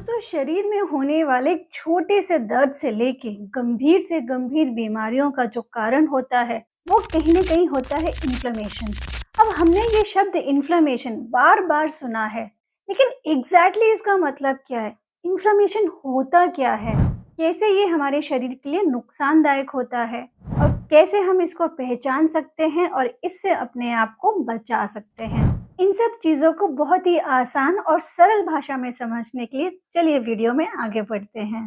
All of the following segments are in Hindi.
दोस्तों, शरीर में होने वाले छोटे से दर्द से लेके गंभीर से गंभीर बीमारियों का जो कारण होता है वो कहीं ना कहीं होता है इन्फ्लेमेशन। अब हमने ये शब्द इन्फ्लेमेशन बार बार सुना है, लेकिन एग्जैक्टली इसका मतलब क्या है? इन्फ्लेमेशन होता क्या है? कैसे ये हमारे शरीर के लिए नुकसानदायक होता है और कैसे हम इसको पहचान सकते हैं और इससे अपने आप को बचा सकते हैं? इन सब चीज़ों को बहुत ही आसान और सरल भाषा में समझने के लिए चलिए वीडियो में आगे बढ़ते हैं।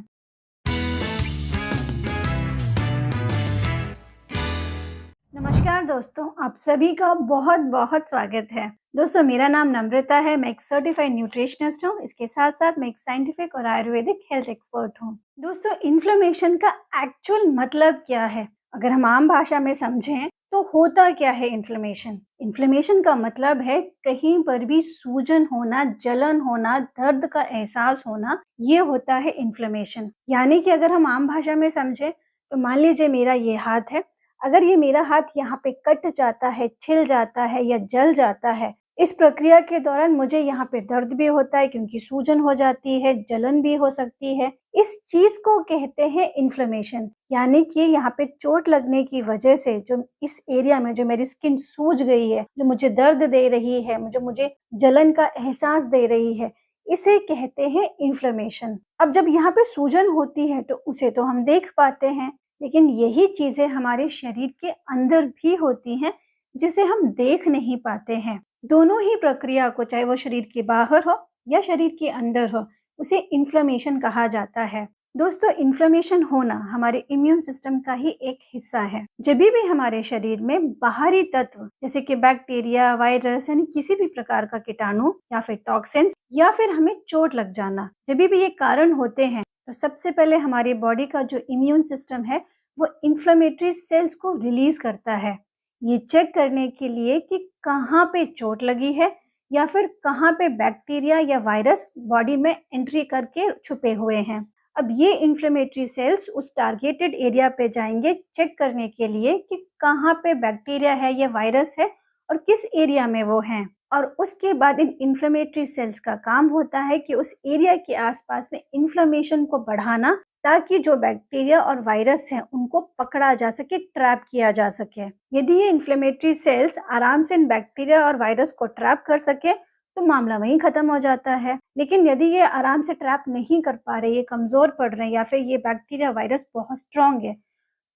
नमस्कार दोस्तों, आप सभी का बहुत बहुत स्वागत है। दोस्तों, मेरा नाम नम्रता है। मैं एक सर्टिफाइड न्यूट्रिशनिस्ट हूँ। इसके साथ साथ मैं एक साइंटिफिक और आयुर्वेदिक हेल्थ एक्सपर्ट हूँ। दोस्तों, इन्फ्लेमेशन का एक्चुअल मतलब क्या है? अगर हम आम भाषा में समझें तो होता क्या है इन्फ्लेमेशन? इन्फ्लेमेशन का मतलब है कहीं पर भी सूजन होना, जलन होना, दर्द का एहसास होना, ये होता है इन्फ्लेमेशन। यानी कि अगर हम आम भाषा में समझें तो मान लीजिए मेरा ये हाथ है। अगर ये मेरा हाथ यहाँ पे कट जाता है, छिल जाता है या जल जाता है, इस प्रक्रिया के दौरान मुझे यहाँ पे दर्द भी होता है क्योंकि सूजन हो जाती है, जलन भी हो सकती है। इस चीज को कहते हैं इन्फ्लेमेशन। यानी कि यहाँ पे चोट लगने की वजह से जो इस एरिया में जो मेरी स्किन सूज गई है, जो मुझे दर्द दे रही है, मुझे जलन का एहसास दे रही है, इसे कहते हैं इन्फ्लेमेशन। अब जब यहाँ पे सूजन होती है तो उसे तो हम देख पाते हैं, लेकिन यही चीजें हमारे शरीर के अंदर भी होती हैं जिसे हम देख नहीं पाते हैं। दोनों ही प्रक्रिया को, चाहे वो शरीर के बाहर हो या शरीर के अंदर हो, उसे इन्फ्लेमेशन कहा जाता है। दोस्तों, इन्फ्लेमेशन होना हमारे इम्यून सिस्टम का ही एक हिस्सा है। जब भी हमारे शरीर में बाहरी तत्व जैसे कि बैक्टीरिया, वायरस यानी किसी भी प्रकार का कीटाणु या फिर टॉक्सिन्स या फिर हमें चोट लग जाना, जब भी ये कारण होते हैं तो सबसे पहले हमारी बॉडी का जो इम्यून सिस्टम है वो इन्फ्लेमेटरी सेल्स को रिलीज करता है, ये चेक करने के लिए कि कहाँ पे चोट लगी है या फिर कहाँ पे बैक्टीरिया या वायरस बॉडी में एंट्री करके छुपे हुए हैं। अब ये इन्फ्लेमेटरी सेल्स उस टारगेटेड एरिया पे जाएंगे चेक करने के लिए कि कहाँ पे बैक्टीरिया है या वायरस है और किस एरिया में वो हैं। और उसके बाद इन इन्फ्लेमेटरी सेल्स का काम होता है कि उस एरिया के आसपास में इन्फ्लेमेशन को बढ़ाना, ताकि जो बैक्टीरिया और वायरस हैं उनको पकड़ा जा सके, ट्रैप किया जा सके। यदि ये इन्फ्लेमेटरी सेल्स आराम से इन बैक्टीरिया और वायरस को ट्रैप कर सके तो मामला वहीं खत्म हो जाता है। लेकिन यदि ये आराम से ट्रैप नहीं कर पा रहे, ये कमजोर पड़ रहे हैं या फिर ये बैक्टीरिया वायरस बहुत स्ट्रांग है,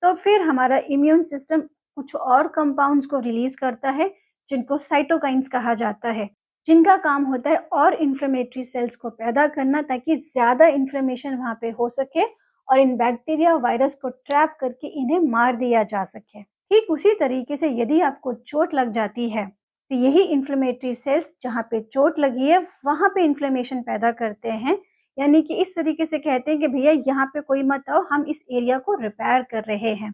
तो फिर हमारा इम्यून सिस्टम कुछ और कंपाउंड्स को रिलीज करता है जिनको साइटोकाइंस कहा जाता है, जिनका काम होता है और इन्फ्लेमेटरी सेल्स को पैदा करना ताकि ज्यादा इन्फ्लेमेशन वहां पे हो सके और इन बैक्टीरिया वायरस को ट्रैप करके इन्हें मार दिया जा सके। ठीक उसी तरीके से यदि आपको चोट लग जाती है तो यही इन्फ्लेमेटरी सेल्स जहाँ पे चोट लगी है वहां पे इन्फ्लेमेशन पैदा करते हैं। यानी कि इस तरीके से कहते हैं कि भैया यहाँ पे कोई मत आओ, हम इस एरिया को रिपेयर कर रहे हैं।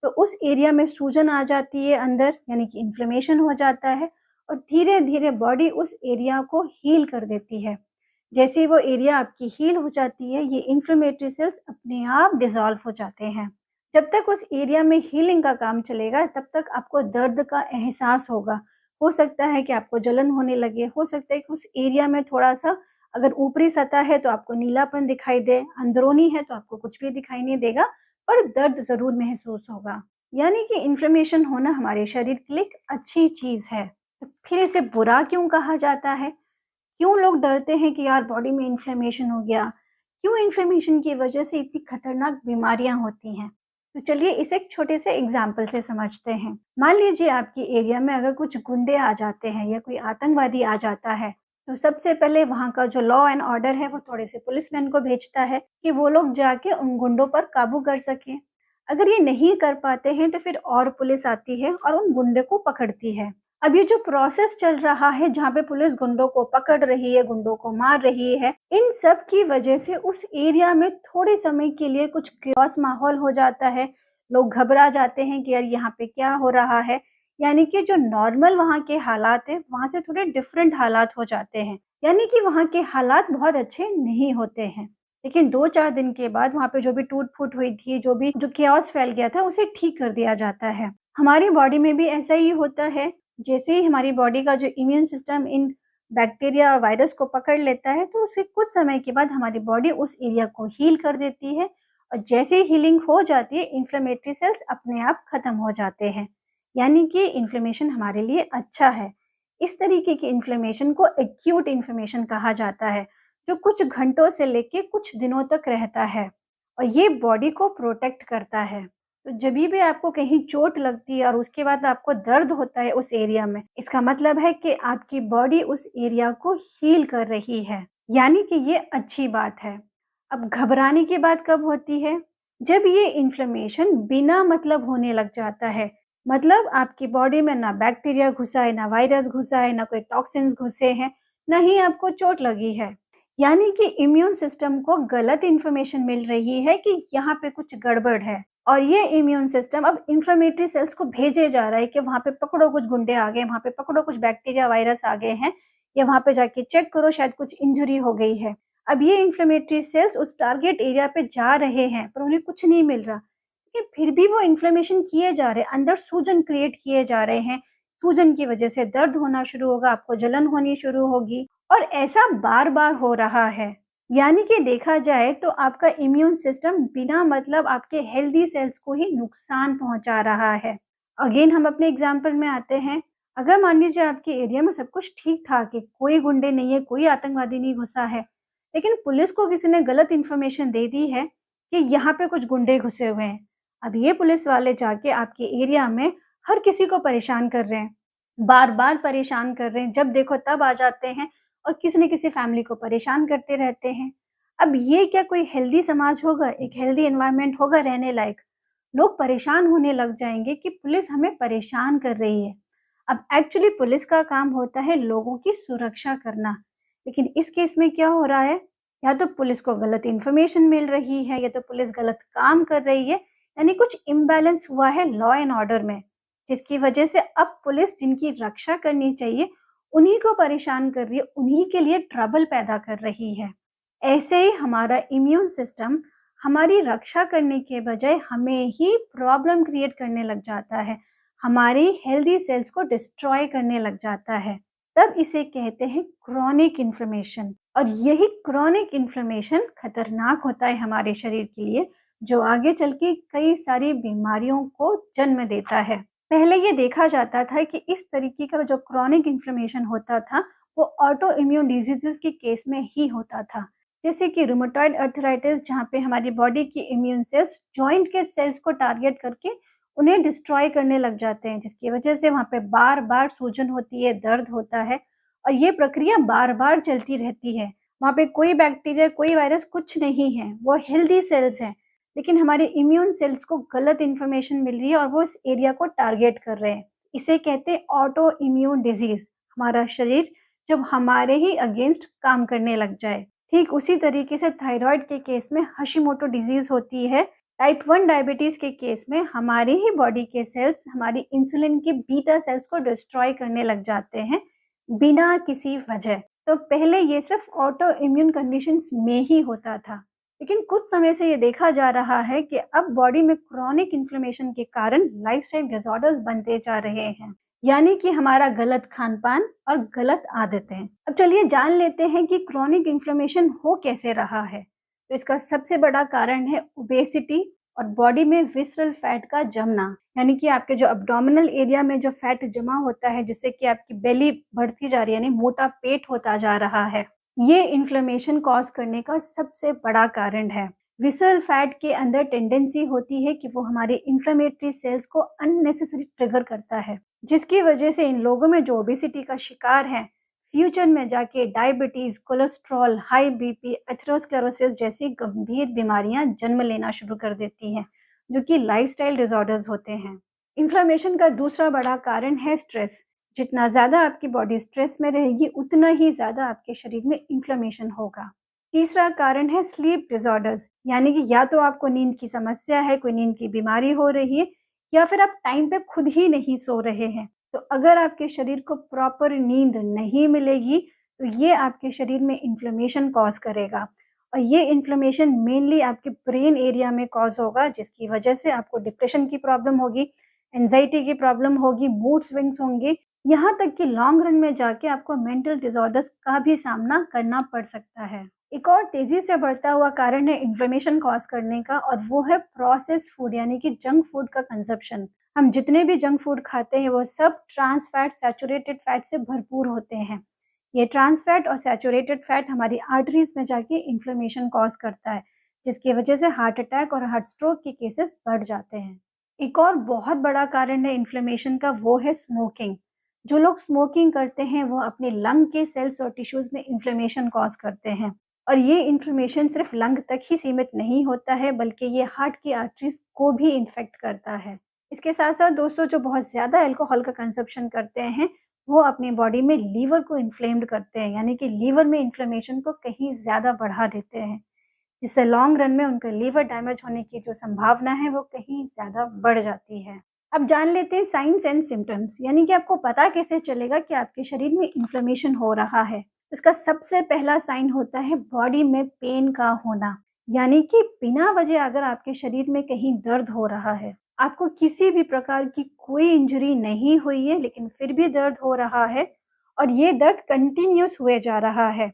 तो उस एरिया में सूजन आ जाती है अंदर, यानी कि इन्फ्लेमेशन हो जाता है और धीरे धीरे बॉडी उस एरिया को हील कर देती है। जैसे ही वो एरिया आपकी हील हो जाती है, ये इन्फ्लेमेटरी सेल्स अपने आप डिसॉल्व हो जाते हैं। जब तक उस एरिया में हीलिंग का काम चलेगा तब तक आपको दर्द का एहसास होगा। हो सकता है कि आपको जलन होने लगे, हो सकता है कि उस एरिया में थोड़ा सा, अगर ऊपरी सतह है तो आपको नीलापन दिखाई दे, अंदरूनी है तो आपको कुछ भी दिखाई नहीं देगा, पर दर्द जरूर महसूस होगा। यानी कि इन्फ्लेमेशन होना हमारे शरीर के लिए एक अच्छी चीज है। तो फिर इसे बुरा क्यों कहा जाता है? क्यों लोग डरते हैं कि यार बॉडी में इन्फ्लेमेशन हो गया? क्यों इन्फ्लेमेशन की वजह से इतनी खतरनाक बीमारियां होती हैं? तो चलिए इसे एक छोटे से एग्जाम्पल से समझते हैं। मान लीजिए आपकी एरिया में अगर कुछ गुंडे आ जाते हैं या कोई आतंकवादी आ जाता है, तो सबसे पहले वहाँ का जो लॉ एंड ऑर्डर है वो थोड़े से पुलिसमैन को भेजता है कि वो लोग जाके उन गुंडों पर काबू कर सके। अगर ये नहीं कर पाते हैं तो फिर और पुलिस आती है और उन गुंडे को पकड़ती है। अब ये जो प्रोसेस चल रहा है जहाँ पे पुलिस गुंडों को पकड़ रही है, गुंडों को मार रही है, इन सब की वजह से उस एरिया में थोड़े समय के लिए कुछ क्योस माहौल हो जाता है। लोग घबरा जाते हैं कि यार यहाँ पे क्या हो रहा है। यानी कि जो नॉर्मल वहाँ के हालात है वहाँ से थोड़े डिफरेंट हालात हो जाते हैं। यानी कि वहाँ के हालात बहुत अच्छे नहीं होते हैं। लेकिन 2-4 दिन के बाद वहाँ पे जो भी टूट फूट हुई थी, जो क्योस फैल गया था, उसे ठीक कर दिया जाता है। हमारी बॉडी में भी ऐसा ही होता है। जैसे ही हमारी बॉडी का जो इम्यून सिस्टम इन बैक्टीरिया और वायरस को पकड़ लेता है, तो उसके कुछ समय के बाद हमारी बॉडी उस एरिया को हील कर देती है और जैसे ही हीलिंग हो जाती है, इन्फ्लेमेटरी सेल्स अपने आप खत्म हो जाते हैं। यानी कि इन्फ्लेमेशन हमारे लिए अच्छा है। इस तरीके की इन्फ्लेमेशन को एक्यूट इन्फ्लेमेशन कहा जाता है, जो कुछ घंटों से लेके कुछ दिनों तक रहता है और ये बॉडी को प्रोटेक्ट करता है। तो जभी भी आपको कहीं चोट लगती है और उसके बाद आपको दर्द होता है उस एरिया में, इसका मतलब है कि आपकी बॉडी उस एरिया को हील कर रही है, यानी कि ये अच्छी बात है। अब घबराने की बात कब होती है? जब ये इन्फ्लेमेशन बिना मतलब होने लग जाता है। मतलब आपकी बॉडी में ना बैक्टीरिया घुसा है, ना वायरस घुसा है, ना कोई टॉक्सिन्स घुसे हैं, ना ही आपको चोट लगी है। यानी कि इम्यून सिस्टम को गलत इन्फॉर्मेशन मिल रही है कि यहाँ पे कुछ गड़बड़ है और ये इम्यून सिस्टम अब इन्फ्लेमेटरी सेल्स को भेजे जा रहा है कि वहाँ पे पकड़ो कुछ गुंडे आ गए, वहाँ पे पकड़ो कुछ बैक्टीरिया वायरस आ गए हैं, या वहाँ पे जाके चेक करो शायद कुछ इंजरी हो गई है। अब ये इन्फ्लेमेटरी सेल्स उस टारगेट एरिया पे जा रहे हैं पर उन्हें कुछ नहीं मिल रहा, लेकिन फिर भी वो इन्फ्लेमेशन किए जा रहे हैं, अंदर सूजन क्रिएट किए जा रहे हैं। सूजन की वजह से दर्द होना शुरू होगा, आपको जलन होनी शुरू होगी और ऐसा बार-बार हो रहा है। यानी कि देखा जाए तो आपका इम्यून सिस्टम बिना मतलब आपके हेल्दी सेल्स को ही नुकसान पहुंचा रहा है। अगेन हम अपने एग्जाम्पल में आते हैं। अगर मान लीजिए आपके एरिया में सब कुछ ठीक-ठाक है, कोई गुंडे नहीं है, कोई आतंकवादी नहीं घुसा है, लेकिन पुलिस को किसी ने गलत इन्फॉर्मेशन दे दी है कि यहाँ पे कुछ गुंडे घुसे हुए हैं। अब ये पुलिस वाले जाके आपके एरिया में हर किसी को परेशान कर रहे हैं, बार-बार परेशान कर रहे हैं, जब देखो तब आ जाते हैं और किसी न किसी फैमिली को परेशान करते रहते हैं। अब ये क्या कोई हेल्दी समाज होगा, एक हेल्दी एनवायरनमेंट होगा रहने लायक? लोग परेशान होने लग जाएँगे कि पुलिस हमें परेशान कर रही है। अब एक्चुअली पुलिस का काम होता है लोगों की सुरक्षा करना, लेकिन इस केस में क्या हो रहा है? या तो पुलिस को गलत इन्फॉर्मेशन मिल रही है या तो पुलिस गलत काम कर रही है, यानी कुछ इम्बैलेंस हुआ है लॉ एंड ऑर्डर में, जिसकी वजह से अब पुलिस जिनकी रक्षा करनी चाहिए उन्हीं को परेशान कर रही है, उन्हीं के लिए ट्रबल पैदा कर रही है। ऐसे ही हमारा इम्यून सिस्टम हमारी रक्षा करने के बजाय हमें ही प्रॉब्लम क्रिएट करने लग जाता है, हमारी हेल्दी सेल्स को डिस्ट्रॉय करने लग जाता है। तब इसे कहते हैं क्रॉनिक इन्फ्लेमेशन और यही क्रॉनिक इन्फ्लेमेशन खतरनाक होता है हमारे शरीर के लिए, जो आगे चल के कई सारी बीमारियों को जन्म देता है। पहले ये देखा जाता था कि इस तरीके का जो क्रॉनिक इन्फ्लेमेशन होता था, वो ऑटो इम्यून डिजीजेस के केस में ही होता था। जैसे कि रूमेटॉइड अर्थराइटिस, जहाँ पे हमारी बॉडी की इम्यून सेल्स जॉइंट के सेल्स को टारगेट करके उन्हें डिस्ट्रॉय करने लग जाते हैं, जिसकी वजह से वहाँ पे बार-बार सूजन होती है, दर्द होता है और ये प्रक्रिया बार-बार चलती रहती है। वहाँ पे कोई बैक्टीरिया, कोई वायरस कुछ नहीं है, वो हेल्दी सेल्स हैं। लेकिन हमारे इम्यून सेल्स को गलत इन्फॉर्मेशन मिल रही है और वो इस एरिया को टारगेट कर रहे हैं। इसे कहते हैं ऑटो इम्यून डिजीज। हमारा शरीर जब हमारे ही अगेंस्ट काम करने लग जाए। ठीक उसी तरीके से थायराइड के केस में हशिमोटो डिजीज होती है। टाइप 1 डायबिटीज के केस में हमारी ही बॉडी के सेल्स हमारी इंसुलिन के बीटा सेल्स को डिस्ट्रॉय करने लग जाते हैं बिना किसी वजह। तो पहले ये सिर्फ ऑटो इम्यून कंडीशंस में ही होता था, लेकिन कुछ समय से ये देखा जा रहा है कि अब बॉडी में क्रॉनिक इन्फ्लेमेशन के कारण लाइफस्टाइल डिसऑर्डर्स बनते जा रहे हैं, यानी कि हमारा गलत खान-पान और गलत आदतें। अब चलिए जान लेते हैं कि क्रॉनिक इन्फ्लेमेशन हो कैसे रहा है। तो इसका सबसे बड़ा कारण है ओबेसिटी और बॉडी में विसरल फैट का जमना, यानी कि आपके जो एब्डोमिनल एरिया में जो फैट जमा होता है, जिससे कि आपकी बेली बढ़ती जा रही है, यानी मोटा पेट होता जा रहा है। ये इन्फ्लेमेशन कॉज करने का सबसे बड़ा कारण है। विसरल फैट के अंदर टेंडेंसी होती है कि वो हमारे इन्फ्लेमेटरी सेल्स को अननेसेसरी ट्रिगर करता है, जिसकी वजह से इन लोगों में जो ओबेसिटी का शिकार हैं, फ्यूचर में जाके diabetes, cholesterol, high BP, atherosclerosis जैसी गंभीर बीमारियां जन्म लेना शुरू कर देती हैं, जो कि लाइफस्टाइल डिसऑर्डर्स होते हैं। इन्फ्लेमेशन का दूसरा बड़ा कारण है स्ट्रेस। जितना ज़्यादा आपकी बॉडी स्ट्रेस में रहेगी, उतना ही ज़्यादा आपके शरीर में इन्फ्लेमेशन होगा। तीसरा कारण है स्लीप डिसऑर्डर्स, यानी कि या तो आपको नींद की समस्या है, कोई नींद की बीमारी हो रही है, या फिर आप टाइम पे खुद ही नहीं सो रहे हैं। तो अगर आपके शरीर को प्रॉपर नींद नहीं मिलेगी, तो ये आपके शरीर में इन्फ्लेमेशन कॉज करेगा और ये इन्फ्लेमेशन मेनली आपके ब्रेन एरिया में कॉज होगा, जिसकी वजह से आपको डिप्रेशन की प्रॉब्लम होगी, एंजाइटी की प्रॉब्लम होगी, मूड स्विंग्स होंगे, यहाँ तक कि लॉन्ग रन में जाके आपको मेंटल डिसऑर्डर्स का भी सामना करना पड़ सकता है। एक और तेज़ी से बढ़ता हुआ कारण है इन्फ्लेमेशन कॉज़ करने का, और वो है प्रोसेस्ड फूड यानी कि जंक फूड का कंज़प्शन। हम जितने भी जंक फूड खाते हैं वो सब ट्रांस फैट, सैचुरेटेड फैट से भरपूर होते हैं। ये ट्रांस फैट और सैचुरेटेड फैट हमारी आर्टरीज़ में जाके इन्फ्लेमेशन कॉज़ करता है, जिसकी वजह से हार्ट अटैक और हार्ट स्ट्रोक के केसेस बढ़ जाते हैं। एक और बहुत बड़ा कारण है इन्फ्लेमेशन का, वो है स्मोकिंग। जो लोग स्मोकिंग करते हैं वो अपने लंग के सेल्स और टिश्यूज़ में इन्फ्लेमेशन कॉज़ करते हैं, और ये इन्फ्लेमेशन सिर्फ लंग तक ही सीमित नहीं होता है, बल्कि ये हार्ट की आर्टरीज़ को भी इन्फेक्ट करता है। इसके साथ-साथ दोस्तों, जो बहुत ज़्यादा अल्कोहल का कंज़प्शन करते हैं, वो अपनी बॉडी में लीवर को इन्फ्लेम्ड करते हैं, यानी कि लीवर में इन्फ्लेमेशन को कहीं ज़्यादा बढ़ा देते हैं, जिससे लॉन्ग रन में उनका लीवर डैमेज होने की जो संभावना है वो कहीं ज़्यादा बढ़ जाती है। अब जान लेते हैं साइंस एंड सिम्पटम्स, यानी कि आपको पता कैसे चलेगा कि आपके शरीर में इन्फ्लेमेशन हो रहा है। इसका सबसे पहला साइन होता है बॉडी में पेन का होना, यानी कि बिना वजह अगर आपके शरीर में कहीं दर्द हो रहा है, आपको किसी भी प्रकार की कोई इंजरी नहीं हुई है लेकिन फिर भी दर्द हो रहा है, और ये दर्द कंटिन्यूस हुए जा रहा है।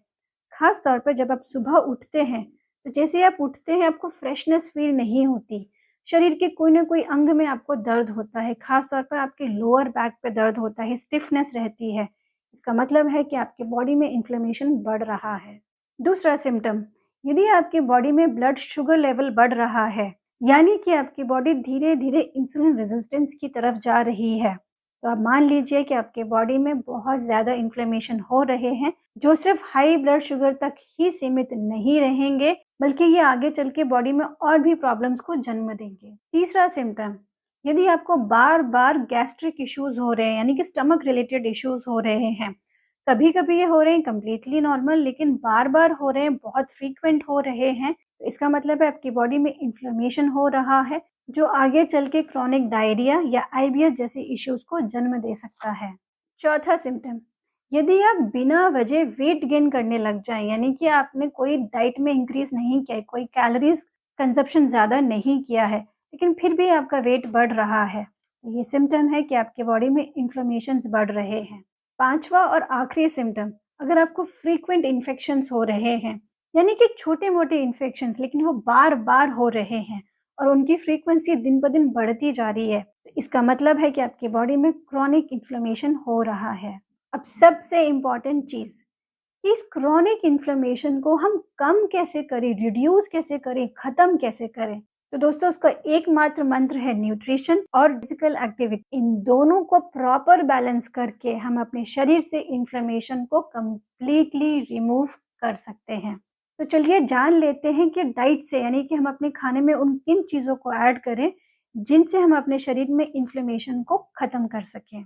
खास तौर पर जब आप सुबह उठते हैं, तो जैसे ही आप उठते हैं आपको फ्रेशनेस फील नहीं होती। शरीर के कोई ना कोई अंग में आपको दर्द होता है, खास तौर पर आपके लोअर बैक पे दर्द होता है, स्टिफनेस रहती है। इसका मतलब है कि आपकी बॉडी में इन्फ्लेमेशन बढ़ रहा है। दूसरा सिम्पटम, यदि आपकी बॉडी में ब्लड शुगर लेवल बढ़ रहा है, यानी कि आपकी बॉडी धीरे-धीरे इंसुलिन रेजिस्टेंस की तरफ जा रही है, तो आप मान लीजिए कि आपके बॉडी में बहुत ज़्यादा इन्फ्लेमेशन हो रहे हैं, जो सिर्फ हाई ब्लड शुगर तक ही सीमित नहीं रहेंगे, बल्कि ये आगे चल के बॉडी में और भी प्रॉब्लम्स को जन्म देंगे। तीसरा सिम्पटम, यदि आपको बार-बार गैस्ट्रिक इश्यूज़ हो रहे हैं, यानी कि स्टमक रिलेटेड इश्यूज़ हो रहे हैं, कभी-कभी ये हो रहे हैं कंप्लीटली नॉर्मल, लेकिन बार-बार हो रहे हैं, बहुत फ्रीक्वेंट हो रहे हैं, तो इसका मतलब है आपकी बॉडी में इन्फ्लेमेशन हो रहा है, जो आगे चल के क्रोनिक डायरिया या आईबीएस जैसे इश्यूज़ को जन्म दे सकता है। चौथा सिम्पटम, यदि आप बिना वजह वेट गेन करने लग जाएँ, यानी कि आपने कोई डाइट में इंक्रीज़ नहीं किया है, कोई कैलोरीज़ कंज़प्शन ज़्यादा नहीं किया है, लेकिन फिर भी आपका वेट बढ़ रहा है, तो ये सिम्पटम है कि आपकी बॉडी में इन्फ्लेमेशंस बढ़ रहे हैं। पाँचवा और आखिरी सिम्पटम, अगर आपको फ्रीक्वेंट इन्फेक्शंस हो रहे हैं, यानी कि छोटे-मोटे इन्फेक्शंस लेकिन वो बार-बार हो रहे हैं और उनकी फ्रीक्वेंसी दिन ब दिन बढ़ती जा रही है, तो इसका मतलब है कि आपकी बॉडी में क्रोनिक इन्फ्लेमेशन हो रहा है। अब सबसे इम्पोर्टेंट चीज़, कि इस क्रोनिक इन्फ्लेमेशन को हम कम कैसे करें, रिड्यूस कैसे करें, ख़त्म कैसे करें? तो दोस्तों, उसका एकमात्र मंत्र है न्यूट्रिशन और फिजिकल एक्टिविटी। इन दोनों को प्रॉपर बैलेंस करके हम अपने शरीर से इन्फ्लेमेशन को कंप्लीटली रिमूव कर सकते हैं। तो चलिए जान लेते हैं कि डाइट से, यानी कि हम अपने खाने में उन किन चीज़ों को ऐड करें, जिनसे हम अपने शरीर में इन्फ्लेमेशन को ख़त्म कर सकें।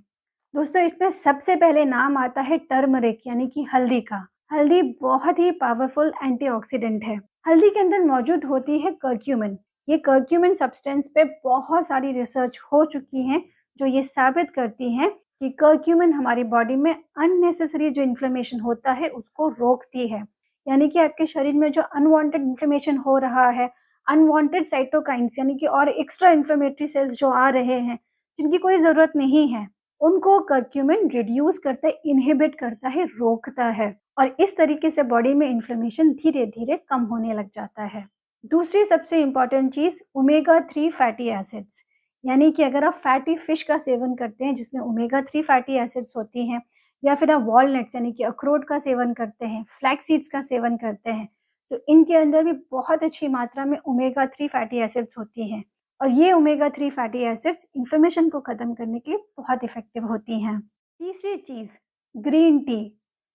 दोस्तों, इसमें सबसे पहले नाम आता है टर्मरिक, यानी कि हल्दी का। हल्दी बहुत ही पावरफुल एंटीऑक्सीडेंट है। हल्दी के अंदर मौजूद होती है कर्क्यूमिन। ये कर्क्यूमिन सब्सटेंस पे बहुत सारी रिसर्च हो चुकी हैं, जो ये साबित करती हैं कि कर्क्यूमिन हमारी बॉडी में अननेसेसरी जो इन्फ्लेमेशन होता है उसको रोकती है। यानी कि आपके शरीर में जो अनवांटेड इन्फ्लेमेशन हो रहा है, अनवांटेड साइटोकाइन्स यानी कि और एक्स्ट्रा इन्फ्लेमेटरी सेल्स जो आ रहे हैं, जिनकी कोई ज़रूरत नहीं है, उनको कर्क्यूमिन रिड्यूस करता है, इन्हिबिट करता है, रोकता है, और इस तरीके से बॉडी में इन्फ्लेमेशन धीरे-धीरे कम होने लग जाता है। दूसरी सबसे इम्पोर्टेंट चीज़, ओमेगा 3 फैटी एसिड्स, यानी कि अगर आप फैटी फिश का सेवन करते हैं जिसमें ओमेगा 3 फैटी एसिड्स होती हैं, या फिर आप वॉलनट्स यानी कि अखरोट का सेवन करते हैं, फ्लैक्स सीड्स का सेवन करते हैं, तो इनके अंदर भी बहुत अच्छी मात्रा में ओमेगा 3 फैटी एसिड्स होती हैं, और ये ओमेगा 3 फैटी एसिड्स इन्फ्लेमेशन को ख़त्म करने के लिए बहुत इफ़ेक्टिव होती हैं। तीसरी चीज़, ग्रीन टी।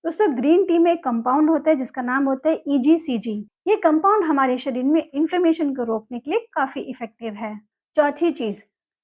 दोस्तों, ग्रीन टी में एक कंपाउंड होता है जिसका नाम होता है ईजीसीजी। ये कंपाउंड हमारे शरीर में इन्फ्लेमेशन को रोकने के लिए काफ़ी इफ़ेक्टिव है। चौथी चीज़,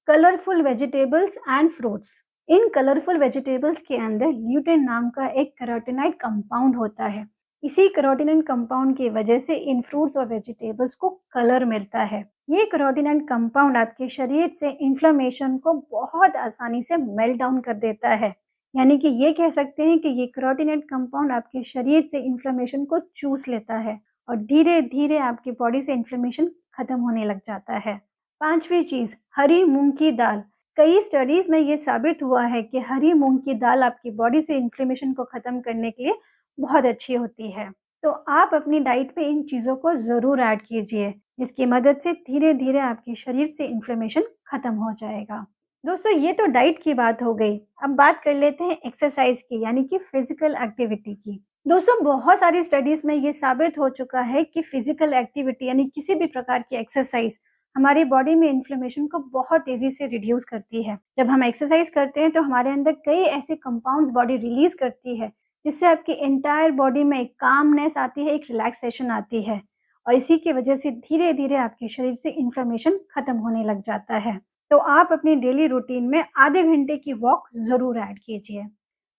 कलरफुल वेजिटेबल्स एंड फ्रूट्स। इन कलरफुल वेजिटेबल्स के अंदर ल्यूटेन नाम का एक कैरोटीनॉइड कंपाउंड होता है। इसी कैरोटीनॉइड कंपाउंड की वजह से इन फ्रूट्स और वेजिटेबल्स को कलर मिलता है। ये कैरोटीनॉइड कंपाउंड आपके शरीर से इन्फ्लेमेशन को बहुत आसानी से मेल्ट डाउन कर देता है। यानी कि ये कह सकते हैं कि ये कैरोटीनॉइड कंपाउंड आपके शरीर से इन्फ्लेमेशन को चूस लेता है और धीरे-धीरे आपकी बॉडी से इन्फ्लेमेशन खत्म होने लग जाता है। पांचवी चीज़, हरी मूँग की दाल। कई स्टडीज में ये साबित हुआ है कि हरी मूंग की दाल आपकी बॉडी से इन्फ्लेमेशन को खत्म करने के लिए बहुत अच्छी होती है। तो आप अपनी डाइट में इन चीज़ों को ज़रूर ऐड कीजिए, जिसकी मदद से धीरे धीरे आपके शरीर से इन्फ्लेमेशन खत्म हो जाएगा। दोस्तों, ये तो डाइट की बात हो गई। अब बात कर लेते हैं एक्सरसाइज की, यानी कि फिजिकल एक्टिविटी की। दोस्तों, बहुत सारी स्टडीज में ये साबित हो चुका है कि फिजिकल एक्टिविटी यानी किसी भी प्रकार की एक्सरसाइज हमारी बॉडी में इन्फ्लेमेशन को बहुत तेजी से रिड्यूस करती है। जब हम एक्सरसाइज करते हैं तो हमारे अंदर कई ऐसे कंपाउंड्स बॉडी रिलीज करती है, जिससे आपकी एंटायर बॉडी में एक कामनेस आती है, एक रिलैक्सेशन आती है, और इसी की वजह से धीरे धीरे आपके शरीर से इन्फ्लेमेशन खत्म होने लग जाता है। तो आप अपनी डेली रूटीन में आधे घंटे की वॉक जरूर ऐड कीजिए।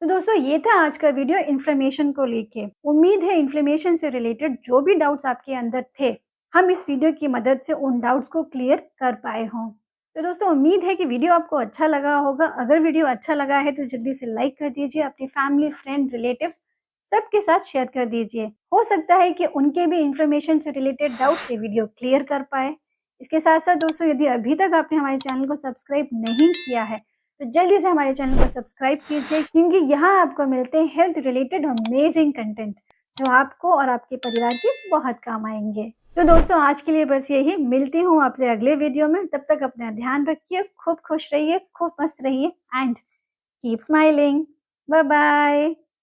तो दोस्तों, ये था आज का वीडियो इन्फ्लेमेशन को लेके। उम्मीद है इन्फ्लेमेशन से रिलेटेड जो भी डाउट्स आपके अंदर थे, हम इस वीडियो की मदद से उन डाउट्स को क्लियर कर पाए हों। तो दोस्तों, उम्मीद है कि वीडियो आपको अच्छा लगा होगा। अगर वीडियो अच्छा लगा है तो जल्दी से लाइक कर दीजिए, अपनी फैमिली, फ्रेंड, रिलेटिव्स सबके साथ शेयर कर दीजिए। हो सकता है कि उनके भी इन्फॉर्मेशन से रिलेटेड डाउट्स ये वीडियो क्लियर कर पाए। इसके साथ साथ दोस्तों, यदि अभी तक आपने हमारे चैनल को सब्सक्राइब नहीं किया है तो जल्दी से हमारे चैनल को सब्सक्राइब कीजिए, क्योंकि यहाँ आपको मिलते हैं हेल्थ रिलेटेड अमेजिंग कंटेंट जो आपको और आपके परिवार के बहुत काम आएंगे। तो दोस्तों, आज के लिए बस यही। मिलती हूँ आपसे अगले वीडियो में। तब तक अपना ध्यान रखिए, खूब खुश रहिए, खूब मस्त रहिए and keep smiling. Bye bye.